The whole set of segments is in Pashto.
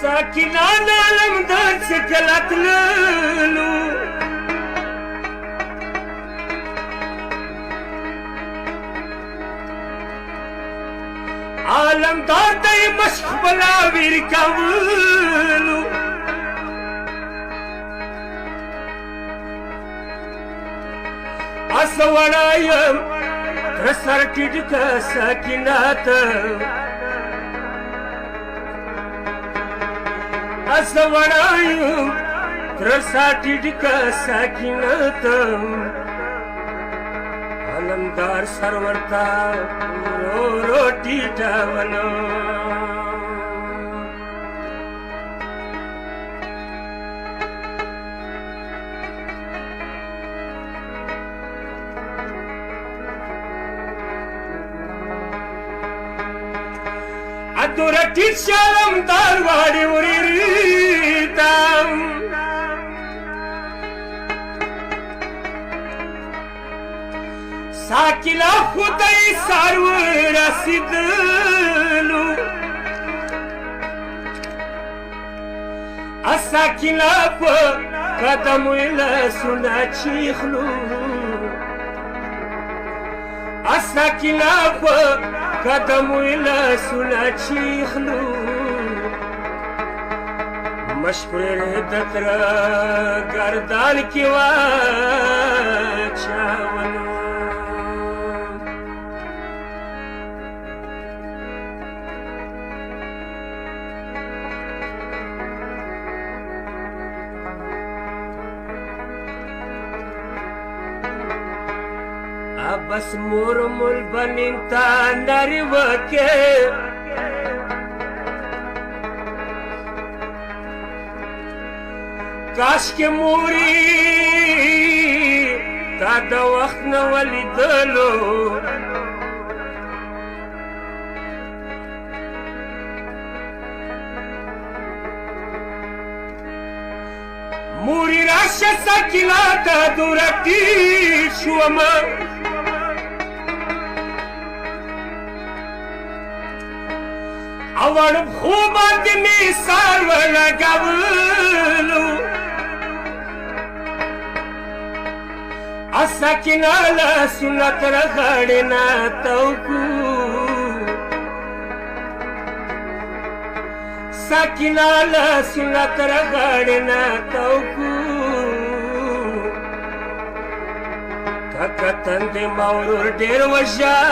ساکنان عالم در سکلت لولو عالم دار دای مشق بلا ویر کولو اسوڑایم ترسر ٹیڈک ساکنات اسوڑایم ترسر ٹیڈک ساکنات عالمدار سرورتا روٹی ٹاولو ادورا ٹیٹ شالم دار واڑی وری ریتام ساکلا خدای سارور رسیدلو اساکلا پا قدم لسونا چیخلو اساکلا پا قدم لسونا چیخلو مشپر دتر گردان کی واچاولو بس مرمل بنتا ناری وکے کاش کے موری تا دا وقت نوالی دلو موری راشا ساکلا تا دورتی شوما اوڑ خوبات میں سارو لگاولو اساکنا لسنت رغڑنا توکو ساکنا لسنت رغڑنا توکو ککتن دے مورور دیر وژاړاولو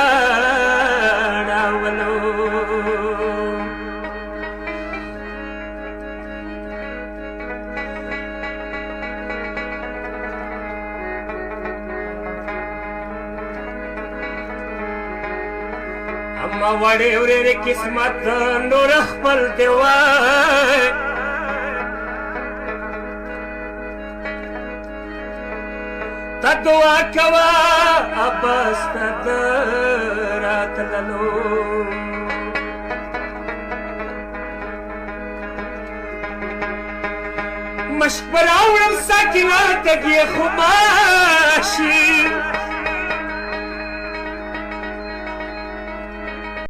اما وڑے ورے قسمت نور خپل دی وای تا دعا کوا عباس تا راتللو مشق براوړم ساکنا تګي خماشي